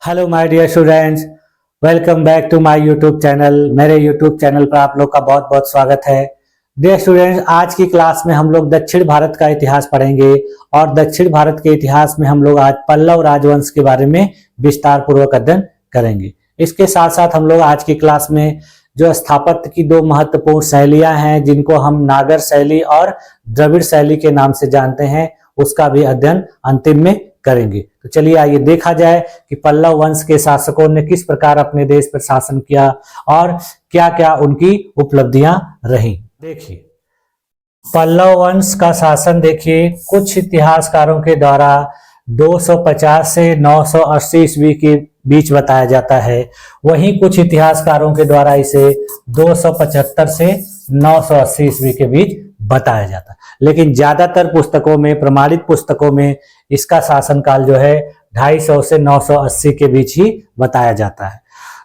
Hello my dear students, welcome back to my YouTube channel. मेरे YouTube channel पर आप लोग का बहुत बहुत स्वागत है। डियर स्टूडेंट्स, आज की क्लास में हम लोग दक्षिण भारत का इतिहास पढ़ेंगे और दक्षिण भारत के इतिहास में हम लोग आज पल्लव राजवंश के बारे में विस्तार पूर्वक अध्ययन करेंगे। इसके साथ साथ हम लोग आज की क्लास में जो स्थापत्य की दो महत्वपूर्ण शैलियां हैं जिनको हम नागर शैली और द्रविड़ शैली के नाम से जानते हैं, उसका भी अध्ययन अंतिम में करेंगे। तो चलिए आइए देखा जाए कि पल्लव वंश के शासकों ने किस प्रकार अपने देश पर शासन किया और क्या क्या उनकी उपलब्धियां रही। देखिए, पल्लव वंश का शासन देखिए कुछ इतिहासकारों के द्वारा 250 से 980 ईस्वी के बीच बताया जाता है, वहीं कुछ इतिहासकारों के द्वारा इसे 275 से 980 ईस्वी के बीच बताया जाता है। लेकिन ज्यादातर पुस्तकों में, प्रमाणित पुस्तकों में इसका शासनकाल जो है 250 से 980 के बीच ही बताया जाता है।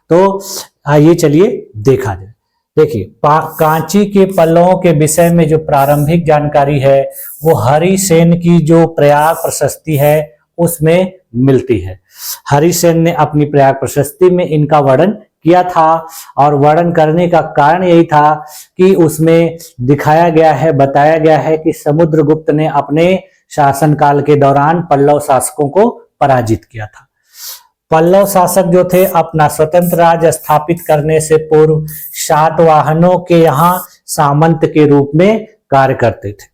तो आइए चलिए देखा जाए। देखिए, कांची के पल्लवों के विषय में जो प्रारंभिक जानकारी है वो हरिसेन की जो प्रयाग प्रशस्ति है उसमें मिलती है। हरिसेन ने अपनी प्रयाग प्रशस्ति में इनका वर्णन किया था और वर्णन करने का कारण यही था कि उसमें दिखाया गया है, बताया गया है कि समुद्रगुप्त ने अपने शासनकाल के दौरान पल्लव शासकों को पराजित किया था। पल्लव शासक जो थे अपना स्वतंत्र राज्य स्थापित करने से पूर्व सातवाहनों के यहाँ सामंत के रूप में कार्य करते थे।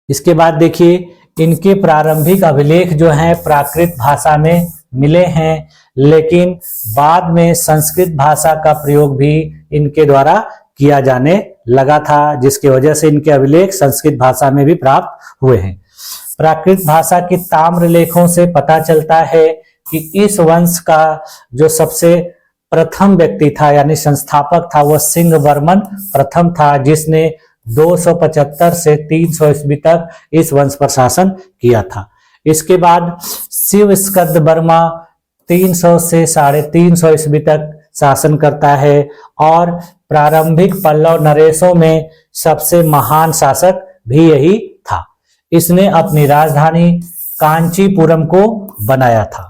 इसके बाद देखिए, इनके प्रारंभिक अभिलेख जो हैं प्राकृत भाषा में मिले हैं, लेकिन बाद में संस्कृत भाषा का प्रयोग भी इनके द्वारा किया जाने लगा था, जिसकी वजह से इनके अभिलेख संस्कृत भाषा में भी प्राप्त हुए हैं। प्राकृत भाषा के ताम्र लेखों से पता चलता है कि इस वंश का जो सबसे प्रथम व्यक्ति था यानी संस्थापक था, वह सिंह वर्मन प्रथम था, जिसने 275 से 300 ईस्वी तक इस वंश पर शासन किया था। इसके बाद शिव स्कंद वर्मा 300 से 350 ईस्वी तक शासन करता है और प्रारंभिक पल्लव नरेशों में सबसे महान शासक भी यही था। इसने अपनी राजधानी कांचीपुरम को बनाया था।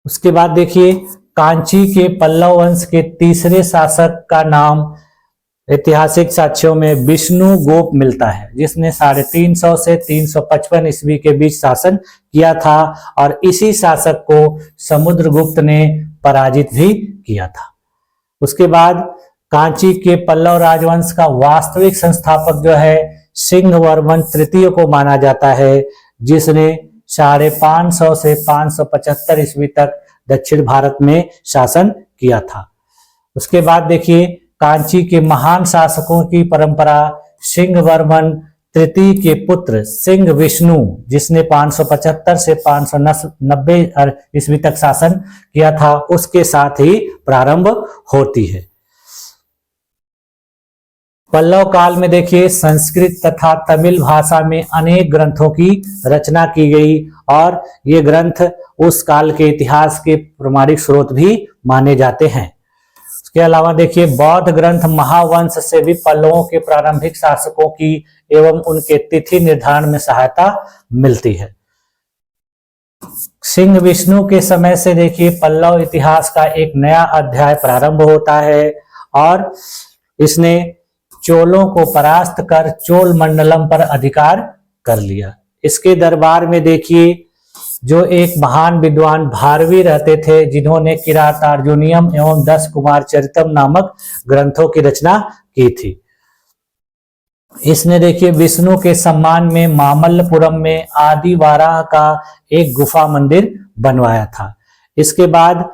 उसके बाद देखिए, कांची के पल्लव वंश के तीसरे शासक का नाम ऐतिहासिक साक्ष्यों में विष्णुगुप्त मिलता है, जिसने 350 से 355 ईस्वी के बीच शासन किया था और इसी शासक को समुद्रगुप्त ने पराजित भी किया था। उसके बाद कांची के पल्लव राजवंश का वास्तविक संस्थापक जो है सिंह वर्मन तृतीय को माना जाता है, जिसने 550 से 575 ईस्वी तक दक्षिण भारत में शासन किया था। उसके बाद देखिए, कांची के महान शासकों की परंपरा सिंह वर्मन तृतीय के पुत्र सिंह विष्णु, जिसने 575 से 590 ईस्वी तक शासन किया था, उसके साथ ही प्रारंभ होती है। पल्लव काल में देखिए संस्कृत तथा तमिल भाषा में अनेक ग्रंथों की रचना की गई और ये ग्रंथ उस काल के इतिहास के प्रमाणिक स्रोत भी माने जाते हैं। इसके अलावा देखिए, बौद्ध ग्रंथ महावंश से भी पल्लवों के प्रारंभिक शासकों की एवं उनके तिथि निर्धारण में सहायता मिलती है। सिंह विष्णु के समय से देखिए पल्लव इतिहास का एक नया अध्याय प्रारंभ होता है और इसने चोलों को परास्त कर चोल मंडलम पर अधिकार कर लिया। इसके दरबार में देखिए जो एक महान विद्वान भारवी रहते थे, जिन्होंने किरातार्जुनियम एवं 10 कुमार चरितम नामक ग्रंथों की रचना की थी। इसने देखिए विष्णु के सम्मान में मामल्लपुरम में आदिवाराह का एक गुफा मंदिर बनवाया था। इसके बाद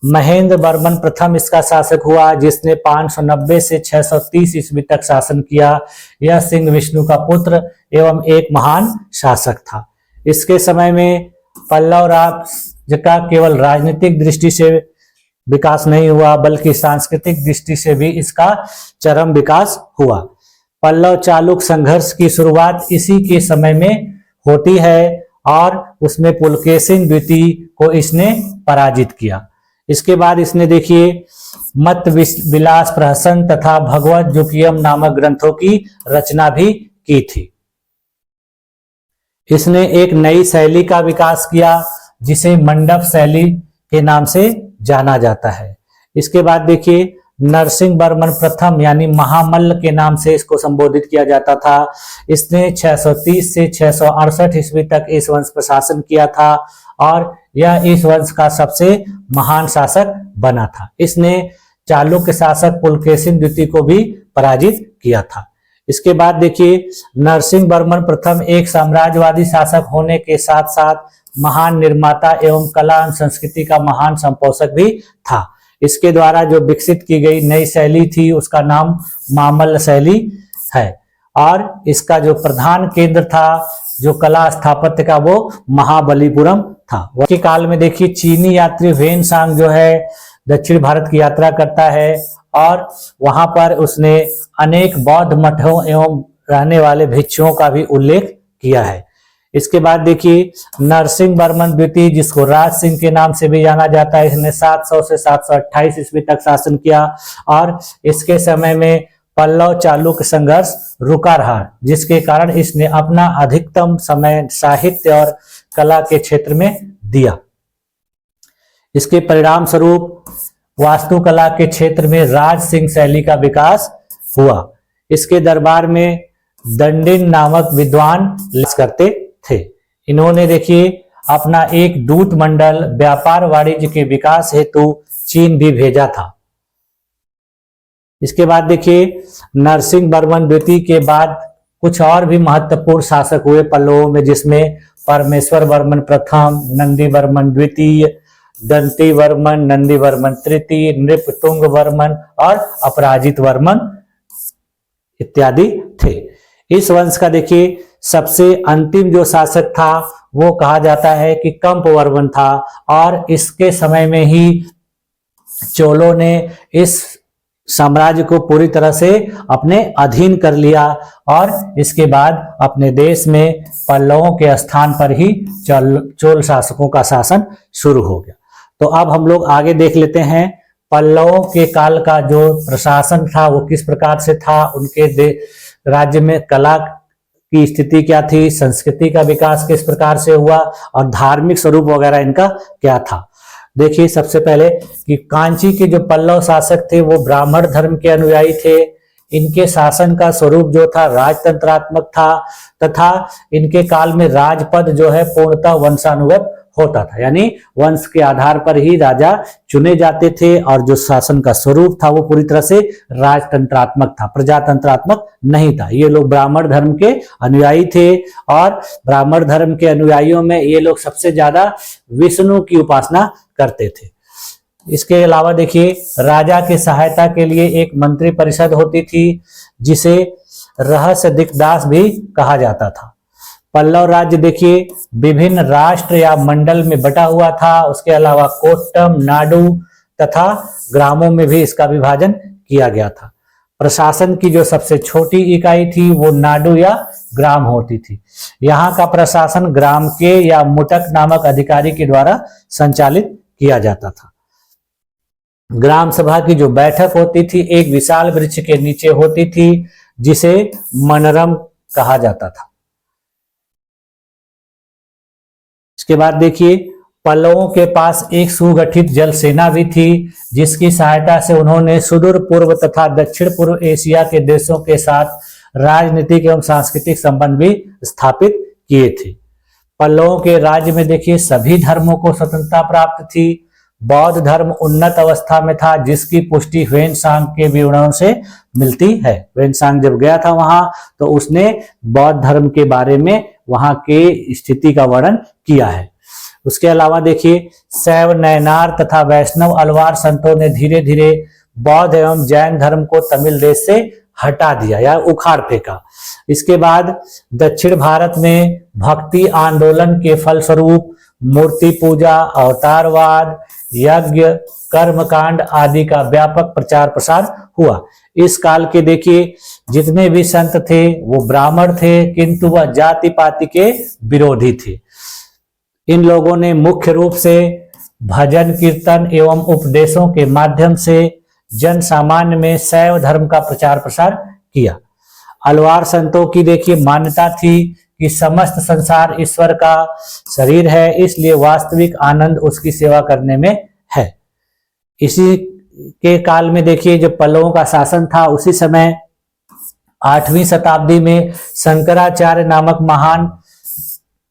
महेंद्र वर्मन प्रथम इसका शासक हुआ, जिसने 590 से 630 ईस्वी तक शासन किया। यह सिंह विष्णु का पुत्र एवं एक महान शासक था। इसके समय में पल्लव राज्य का केवल राजनीतिक दृष्टि से विकास नहीं हुआ, बल्कि सांस्कृतिक दृष्टि से भी इसका चरम विकास हुआ। पल्लव चालुक संघर्ष की शुरुआत इसी के समय में होती है और उसमें पुलकेशिन द्वितीय को इसने पराजित किया। इसके बाद इसने देखिए मत विलास प्रहसन तथा भगवत जुकियम नामक ग्रंथों की रचना भी की थी। इसने एक नई शैली का विकास किया जिसे मंडप शैली के नाम से जाना जाता है। इसके बाद देखिए नरसिंह वर्मन प्रथम यानी महामल्ल के नाम से इसको संबोधित किया जाता था। इसने 630 से 668 ईस्वी तक इस वंश पर शासन किया था और यह इस वंश का सबसे महान शासक बना था। इसने चालुक्य शासक पुलकेशिन द्वितीय को भी पराजित किया था। इसके बाद देखिए नरसिंह वर्मन प्रथम एक साम्राज्यवादी शासक होने के साथ साथ महान निर्माता एवं कला एवं संस्कृति का महान संपोषक भी था। इसके द्वारा जो विकसित की गई नई शैली थी उसका नाम मामल्ल शैली है और इसका जो प्रधान केंद्र था जो कला स्थापत्य का वो महाबलीपुरम था। वही काल में देखिए चीनी यात्री वेनसांग जो है दक्षिण भारत की यात्रा करता है और वहां पर उसने अनेक बौद्ध मठों एवं रहने वाले भिक्षुओं का भी उल्लेख किया है। इसके बाद देखिए नरसिंह वर्मन द्वितीय जिसको राज सिंह के नाम से भी जाना जाता है, इसने 700 से 728 ईस्वी तक शासन किया और इसके समय में पल्लव चालुक्य संघर्ष रुका रहा जिसके कारण इसने अपना अधिकतम समय साहित्य और कला के क्षेत्र में दिया। इसके परिणाम स्वरूप वास्तुकला के क्षेत्र में राज सिंह शैली का विकास हुआ। इसके दरबार में दंडिन नामक विद्वान करते थे। इन्होंने देखिए अपना एक दूत मंडल व्यापार वाणिज्य के विकास हेतु चीन भी भेजा था। इसके बाद देखिए नरसिंह वर्मन द्वितीय के बाद कुछ और भी महत्वपूर्ण शासक हुए पल्लवों में, जिसमें परमेश्वर वर्मन प्रथम, नंदी वर्मन द्वितीय, दंती वर्मन, नंदी वर्मन तृतीय, नृपतुंग वर्मन और अपराजित वर्मन इत्यादि थे। इस वंश का देखिए सबसे अंतिम जो शासक था वो कहा जाता है कि कंप वर्मन था और इसके समय में ही चोलों ने इस साम्राज्य को पूरी तरह से अपने अधीन कर लिया और इसके बाद अपने देश में पल्लवों के स्थान पर ही चोल शासकों का शासन शुरू हो गया। तो अब हम लोग आगे देख लेते हैं पल्लवों के काल का जो प्रशासन था वो किस प्रकार से था, उनके राज्य में कला की स्थिति क्या थी, संस्कृति का विकास किस प्रकार से हुआ और धार्मिक स्वरूप वगैरह इनका क्या था। देखिए सबसे पहले कि कांची के जो पल्लव शासक थे वो ब्राह्मण धर्म के अनुयायी थे। इनके शासन का स्वरूप जो था राजतंत्रात्मक था तथा इनके काल में राजपद जो है पूर्णतः वंशानुगत होता था, यानी वंश के आधार पर ही राजा चुने जाते थे और जो शासन का स्वरूप था वो पूरी तरह से राजतंत्रात्मक था, प्रजातंत्रात्मक नहीं था। ये लोग ब्राह्मण धर्म के अनुयायी थे और ब्राह्मण धर्म के अनुयायियों में ये लोग सबसे ज्यादा विष्णु की उपासना करते थे। इसके अलावा देखिए राजा की सहायता के लिए एक मंत्री परिषद होती थी जिसे रहस्य दिक्दास भी कहा जाता था। पल्लव राज्य देखिए विभिन्न राष्ट्र या मंडल में बटा हुआ था। उसके अलावा कोट्टम, नाडु तथा ग्रामों में भी इसका विभाजन किया गया था। प्रशासन की जो सबसे छोटी इकाई थी वो नाडु या ग्राम होती थी। यहाँ का प्रशासन ग्राम के या मुटक नामक अधिकारी के द्वारा संचालित किया जाता था। ग्राम सभा की जो बैठक होती थी एक विशाल वृक्ष के नीचे होती थी जिसे मनरम कहा जाता था। इसके बाद देखिए पल्लवों के पास एक सुगठित जल सेना भी थी जिसकी सहायता से उन्होंने सुदूर पूर्व तथा दक्षिण पूर्व एशिया के देशों के साथ राजनीतिक एवं सांस्कृतिक संबंध भी स्थापित किए थे। पल्लवों के राज्य में देखिए सभी धर्मों को स्वतंत्रता प्राप्त थी। बौद्ध धर्म उन्नत अवस्था में था जिसकी पुष्टि वेनसांग के विवरणों से मिलती है। वेनसांग जब गया था वहां तो उसने बौद्ध धर्म के बारे में वहां के स्थिति का वर्णन किया है। उसके अलावा देखिए शैव, नयनार तथा वैष्णव अलवार संतों ने धीरे धीरे बौद्ध एवं जैन धर्म को तमिल देश से हटा दिया या उखाड़ फेंका। इसके बाद दक्षिण भारत में भक्ति आंदोलन के फलस्वरूप मूर्ति पूजा, अवतारवाद, यज्ञ, कर्मकांड आदि का व्यापक प्रचार प्रसार हुआ। इस काल के देखिए जितने भी संत थे वो ब्राह्मण थे किंतु वह जाति पाति के विरोधी थे। इन लोगों ने मुख्य रूप से भजन कीर्तन एवं उपदेशों के माध्यम से जन सामान्य में शैव धर्म का प्रचार प्रसार किया। अलवार संतों की देखिए मान्यता थी कि समस्त संसार ईश्वर का शरीर है, इसलिए वास्तविक आनंद उसकी सेवा करने में है। इसी के काल में देखिए जब पल्लवों का शासन था, उसी समय 8वीं शताब्दी में शंकराचार्य नामक महान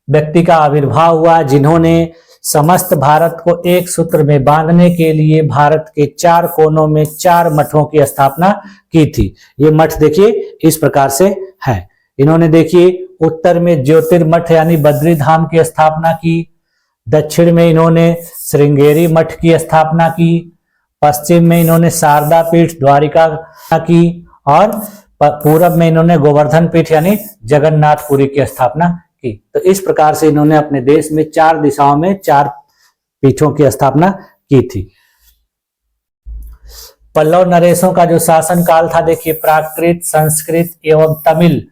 व्यक्ति का आविर्भाव हुआ, जिन्होंने समस्त भारत को एक सूत्र में बांधने के लिए भारत के 4 कोनों में 4 मठों की स्थापना की थी। ये मठ देखिए इस प्रकार से है। इन्होंने देखिए उत्तर में ज्योतिर्मठ यानी बद्री धाम की स्थापना की, दक्षिण में इन्होंने श्रृंगेरी मठ की स्थापना की, पश्चिम में इन्होंने शारदा पीठ द्वारिका की और पूरब में इन्होंने गोवर्धन पीठ यानी जगन्नाथपुरी की स्थापना की। तो इस प्रकार से इन्होंने अपने देश में 4 दिशाओं में 4 पीठों की स्थापना की थी। पल्लव नरेशों का जो शासन काल था देखिए प्राकृत, संस्कृत एवं तमिल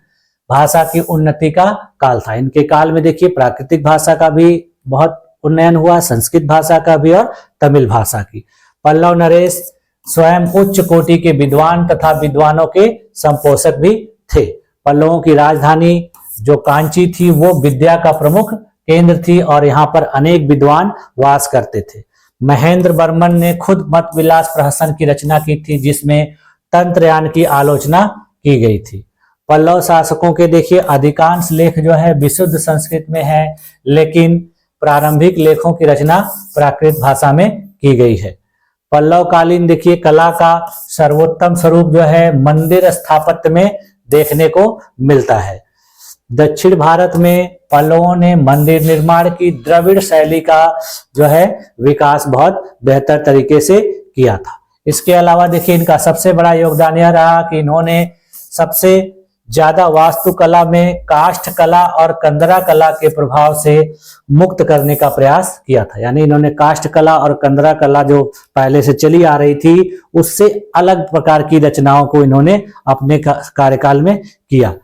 भाषा की उन्नति का काल था। इनके काल में देखिए प्राकृतिक भाषा का भी बहुत उन्नयन हुआ, संस्कृत भाषा का भी और तमिल भाषा की। पल्लव नरेश स्वयं उच्च कोटि के विद्वान तथा विद्वानों के संपोषक भी थे। पल्लवों की राजधानी जो कांची थी वो विद्या का प्रमुख केंद्र थी और यहाँ पर अनेक विद्वान वास करते थे। महेंद्र वर्मन ने खुद मत विलास प्रहसन की रचना की थी, जिसमें तंत्रयान की आलोचना की गई थी। पल्लव शासकों के देखिए अधिकांश लेख जो है विशुद्ध संस्कृत में है, लेकिन प्रारंभिक लेखों की रचना प्राकृत भाषा में की गई है। पल्लव कालीन देखिए कला का सर्वोत्तम स्वरूप जो है मंदिर स्थापत्य में देखने को मिलता है। दक्षिण भारत में पल्लवों ने मंदिर निर्माण की द्रविड़ शैली का जो है विकास बहुत बेहतर तरीके से किया था। इसके अलावा देखिए इनका सबसे बड़ा योगदान यह रहा कि इन्होंने सबसे ज्यादा वास्तुकला में काष्ठ कला और कंदरा कला के प्रभाव से मुक्त करने का प्रयास किया था। यानी इन्होंने काष्ठ कला और कंदरा कला जो पहले से चली आ रही थी उससे अलग प्रकार की रचनाओं को इन्होंने अपने कार्यकाल में किया।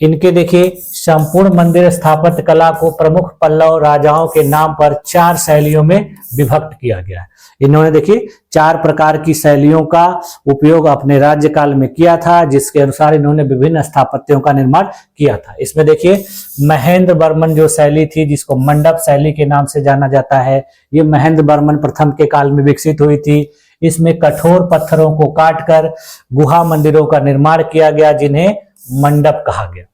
इनके देखिए संपूर्ण मंदिर स्थापत्य कला को प्रमुख पल्लव राजाओं के नाम पर 4 शैलियों में विभक्त किया गया है। इन्होंने देखिए 4 प्रकार की शैलियों का उपयोग अपने राज्यकाल में किया था, जिसके अनुसार इन्होंने विभिन्न स्थापत्यों का निर्माण किया था। इसमें देखिए महेंद्र वर्मन जो शैली थी, जिसको मंडप शैली के नाम से जाना जाता है, ये महेंद्र वर्मन प्रथम के काल में विकसित हुई थी। इसमें कठोर पत्थरों को काटकर गुहा मंदिरों का निर्माण किया गया, जिन्हें मंडप कहा गया।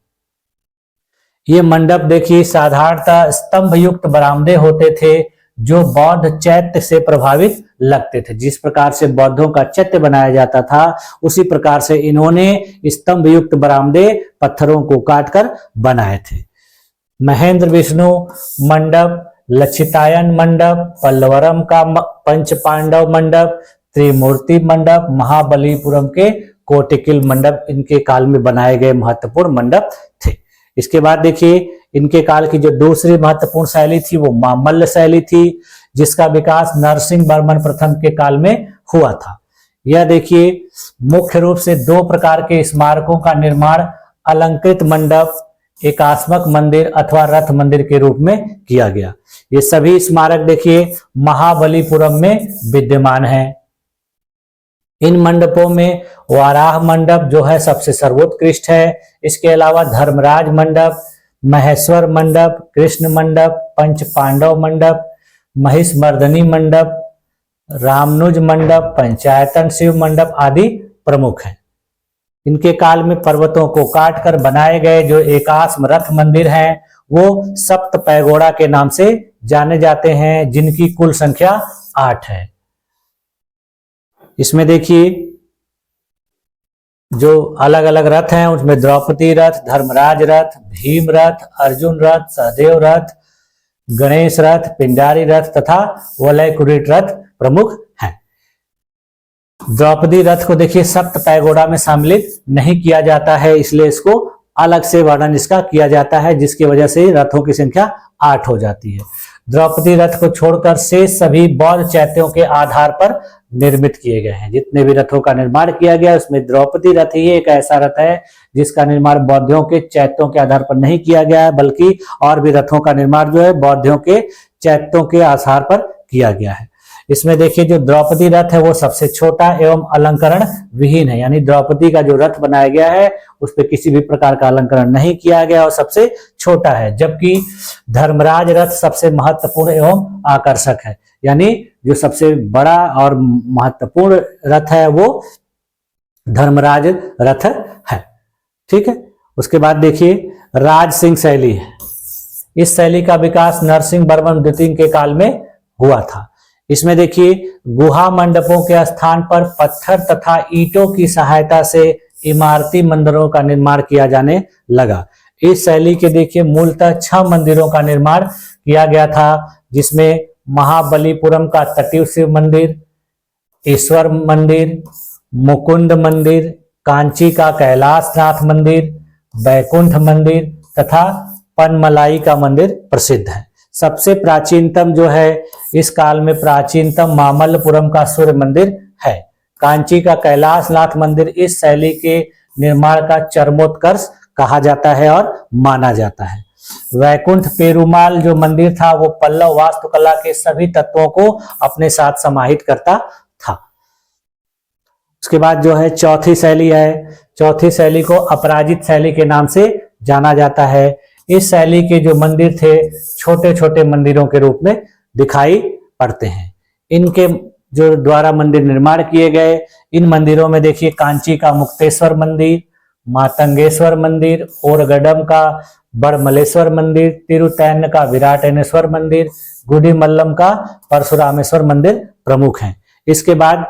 ये मंडप देखिए साधारणतः स्तंभ युक्त बरामदे होते थे जो बौद्ध चैत्य से प्रभावित लगते थे। जिस प्रकार से बौद्धों का चैत्य बनाया जाता था उसी प्रकार से इन्होंने स्तंभ युक्त बरामदे पत्थरों को काटकर बनाए थे। महेंद्र विष्णु मंडप, लक्षितायन मंडप, पल्लवरम का पंच पांडव मंडप, त्रिमूर्ति मंडप, महाबलीपुरम के कोटिकिल मंडप इनके काल में बनाए गए महत्वपूर्ण मंडप थे। इसके बाद देखिए इनके काल की जो दूसरी महत्वपूर्ण शैली थी वो मामल्ल शैली थी, जिसका विकास नरसिंह वर्मन प्रथम के काल में हुआ था। यह देखिए मुख्य रूप से 2 प्रकार के स्मारकों का निर्माण अलंकृत मंडप, एकात्मक मंदिर अथवा रथ मंदिर के रूप में किया गया। ये सभी स्मारक देखिए महाबलीपुरम में विद्यमान है। इन मंडपों में वाराह मंडप जो है सबसे सर्वोत्कृष्ट है। इसके अलावा धर्मराज मंडप, महेश्वर मंडप, कृष्ण मंडप, पंच पांडव मंडप, महिषमर्दनी मंडप, रामनुज मंडप, पंचायतन शिव मंडप आदि प्रमुख हैं। इनके काल में पर्वतों को काटकर बनाए गए जो एकाश्म रथ मंदिर हैं वो सप्त पैगोड़ा के नाम से जाने जाते हैं, जिनकी कुल संख्या 8 है। इसमें देखिए जो अलग अलग रथ हैं उसमें द्रौपदी रथ, धर्मराज रथ, भीम रथ, अर्जुन रथ, सहदेव रथ, गणेश रथ, पिंडारी रथ तथा वलय कुरीट रथ प्रमुख हैं। द्रौपदी रथ को देखिए सप्त पैगोड़ा में सम्मिलित नहीं किया जाता है, इसलिए इसको अलग से वर्णन इसका किया जाता है, जिसकी वजह से रथों की संख्या 8 हो जाती है। द्रौपदी रथ को छोड़कर शेष सभी बौद्ध चैत्यों के आधार पर निर्मित किए गए हैं। जितने भी रथों का निर्माण किया गया उसमें द्रौपदी रथ ही एक ऐसा रथ है जिसका निर्माण बौद्धों के चैत्यों के आधार पर नहीं किया गया है, बल्कि और भी रथों का निर्माण जो है बौद्धों के चैत्यों के आधार पर किया गया है। इसमें देखिए जो द्रौपदी रथ है वो सबसे छोटा एवं अलंकरण विहीन है, यानी द्रौपदी का जो रथ बनाया गया है उस पर किसी भी प्रकार का अलंकरण नहीं किया गया और सबसे छोटा है। जबकि धर्मराज रथ सबसे महत्वपूर्ण एवं आकर्षक है, यानी जो सबसे बड़ा और महत्वपूर्ण रथ है वो धर्मराज रथ है। ठीक है। उसके बाद देखिए राज सिंह शैली है। इस शैली का विकास नरसिंह वर्मन द्वितीय के काल में हुआ था। इसमें देखिए गुहा मंडपों के स्थान पर पत्थर तथा ईंटों की सहायता से इमारती मंदिरों का निर्माण किया जाने लगा। इस शैली के देखिए मूलतः 6 मंदिरों का निर्माण किया गया था, जिसमें महाबलीपुरम का तटीय शिव मंदिर, ईश्वर मंदिर, मुकुंद मंदिर, कांची का कैलाशनाथ मंदिर, बैकुंठ मंदिर तथा पनमलाई का मंदिर प्रसिद्ध है। सबसे प्राचीनतम जो है इस काल में प्राचीनतम मामल्लपुरम का सूर्य मंदिर है। कांची का कैलाशनाथ मंदिर इस शैली के निर्माण का चरमोत्कर्ष कहा जाता है और माना जाता है। वैकुंठ पेरुमाल जो मंदिर था वो पल्लव वास्तुकला के सभी तत्वों को अपने साथ समाहित करता था। उसके बाद जो है चौथी शैली है। चौथी शैली को अपराजित शैली के नाम से जाना जाता है। इस शैली के जो मंदिर थे छोटे छोटे मंदिरों के रूप में दिखाई पड़ते हैं। इनके जो द्वारा मंदिर निर्माण किए गए, इन मंदिरों में देखिए कांची का मुक्तेश्वर मंदिर, मातंगेश्वर मंदिर, ओरगडम का बड़मलेश्वर मंदिर, तिरुतैन का विराटनेश्वर मंदिर, गुडीमल्लम का परशुरामेश्वर मंदिर प्रमुख हैं। इसके बाद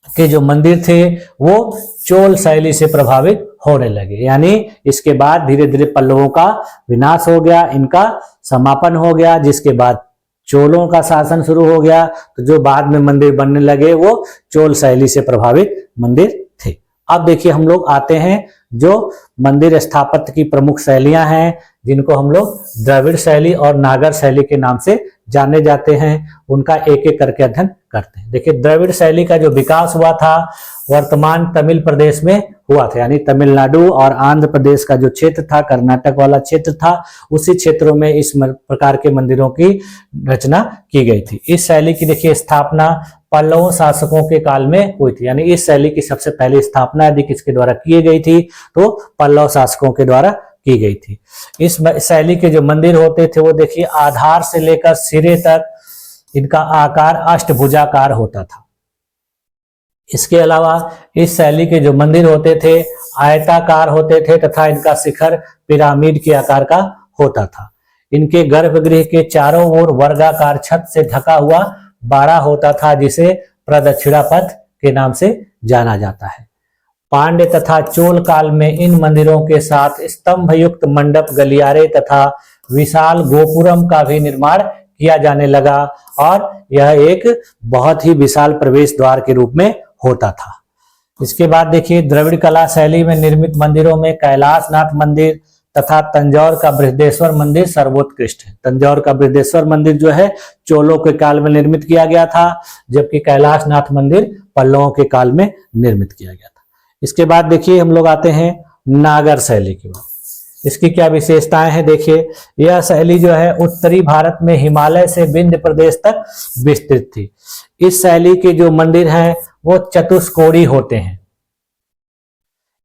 के जो मंदिर थे वो चोल शैली से प्रभावित होने लगे, यानी इसके बाद धीरे धीरे पल्लवों का विनाश हो गया, इनका समापन हो गया, जिसके बाद चोलों का शासन शुरू हो गया। तो जो बाद में मंदिर बनने लगे वो चोल शैली से प्रभावित मंदिर थे। अब देखिए हम लोग आते हैं जो मंदिर स्थापत्य की प्रमुख शैलियां हैं, जिनको हम लोग द्रविड़ शैली और नागर शैली के नाम से जाने जाते हैं, उनका एक एक करके अध्ययन करते हैं। देखिए द्रविड़ शैली का जो विकास हुआ था वर्तमान तमिल प्रदेश में हुआ था, यानी तमिलनाडु और आंध्र प्रदेश का जो क्षेत्र था, कर्नाटक वाला क्षेत्र था, उसी क्षेत्रों में इस प्रकार के मंदिरों की रचना की गई थी। इस शैली की देखिए स्थापना पल्लव शासकों के काल में हुई थी, यानी इस शैली की सबसे पहली स्थापना यदि किसके द्वारा की गई थी तो पल्लव शासकों के द्वारा की गई थी। इस शैली के जो मंदिर होते थे वो देखिए आधार से लेकर सिरे तक इनका आकार अष्टभुजाकार होता था। इसके अलावा इस शैली के जो मंदिर होते थे आयताकार होते थे तथा इनका शिखर पिरामिड के आकार का होता था। इनके गर्भगृह के चारों ओर वर्गाकार छत से ढका हुआ बाड़ा होता था, जिसे प्रदक्षिणा पथ के नाम से जाना जाता है। पांड्य तथा चोल काल में इन मंदिरों के साथ स्तंभ युक्त मंडप, गलियारे तथा विशाल गोपुरम का भी निर्माण किया जाने लगा और यह एक बहुत ही विशाल प्रवेश द्वार के रूप में होता था। इसके बाद देखिए द्रविड़ कला शैली में निर्मित मंदिरों में कैलाशनाथ मंदिर तथा तंजौर का बृहदेश्वर मंदिर सर्वोत्कृष्ट है। तंजौर का बृहदेश्वर मंदिर जो है चोलों के काल में निर्मित किया गया था, जबकि कैलाशनाथ मंदिर पल्लवों के काल में निर्मित किया गया था। इसके बाद देखिए हम लोग आते हैं नागर शैली की बात। इसकी क्या विशेषताएं हैं देखिए। यह शैली जो है उत्तरी भारत में हिमालय से विंध्य प्रदेश तक विस्तृत थी। इस शैली के जो मंदिर हैं वो चतुष्कोणी होते हैं।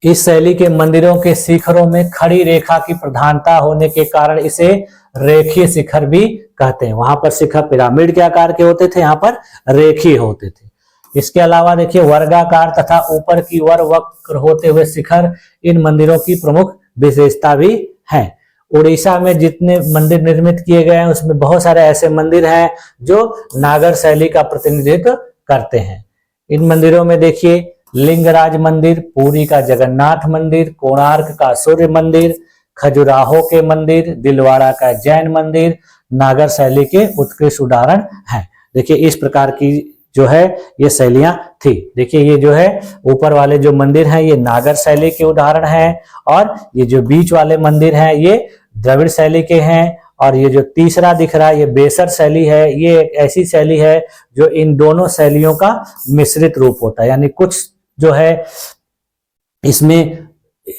इस शैली के मंदिरों के शिखरों में खड़ी रेखा की प्रधानता होने के कारण इसे रेखीय शिखर भी कहते हैं। वहां पर शिखर पिरामिड के आकार के होते थे, यहाँ पर रेखीय होते थे। इसके अलावा देखिए वर्गाकार तथा ऊपर की ओर वक्र होते हुए शिखर इन मंदिरों की प्रमुख विशेषता भी है। उड़ीसा में जितने मंदिर निर्मित किए गए हैं उसमें बहुत सारे ऐसे मंदिर हैं जो नागर शैली का प्रतिनिधित्व करते हैं। इन मंदिरों में देखिए लिंगराज मंदिर, पुरी का जगन्नाथ मंदिर, कोणार्क का सूर्य मंदिर, खजुराहो के मंदिर, दिलवाड़ा का जैन मंदिर नागर शैली के उत्कृष्ट उदाहरण हैं। देखिए इस प्रकार की जो है ये शैलियां थी। देखिए ये जो है ऊपर वाले जो मंदिर हैं ये नागर शैली के उदाहरण हैं, और ये जो बीच वाले मंदिर हैं ये द्रविड़ शैली के हैं, और ये जो तीसरा दिख रहा है ये बेसर शैली है। ये एक ऐसी शैली है जो इन दोनों शैलियों का मिश्रित रूप होता है, यानी कुछ जो है इसमें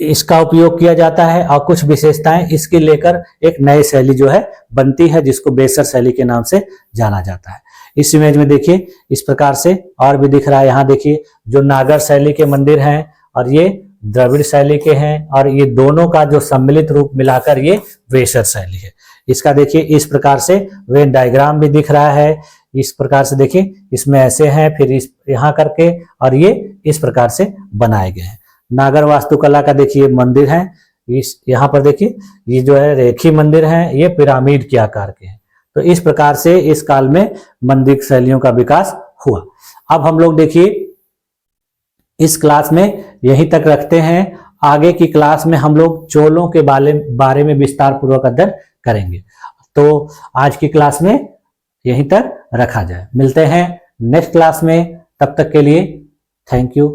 इसका उपयोग किया जाता है और कुछ विशेषताएं इसकी लेकर एक नई शैली जो है बनती है, जिसको बेसर शैली के नाम से जाना जाता है। इस इमेज में देखिए इस प्रकार से और भी दिख रहा है। यहाँ देखिए जो नागर शैली के मंदिर हैं और ये द्रविड़ शैली के हैं, और ये दोनों का जो सम्मिलित रूप मिलाकर ये बेसर शैली है। इसका देखिए इस प्रकार से वेन डायग्राम भी दिख रहा है। इस प्रकार से देखिए इसमें ऐसे हैं, फिर इस यहाँ करके, और ये इस प्रकार से बनाए गए हैं। नागर वास्तुकला का देखिए मंदिर है, इस यहाँ पर देखिए ये जो है रेखी मंदिर है, ये पिरामिड के आकार के हैं। तो इस प्रकार से इस काल में मंदिर शैलियों का विकास हुआ। अब हम लोग देखिए इस क्लास में यहीं तक रखते हैं। आगे की क्लास में हम लोग चोलों के बारे में विस्तार पूर्वक अध्ययन करेंगे। तो आज की क्लास में यहीं तक रखा जाए। मिलते हैं नेक्स्ट क्लास में, तब तक के लिए थैंक यू।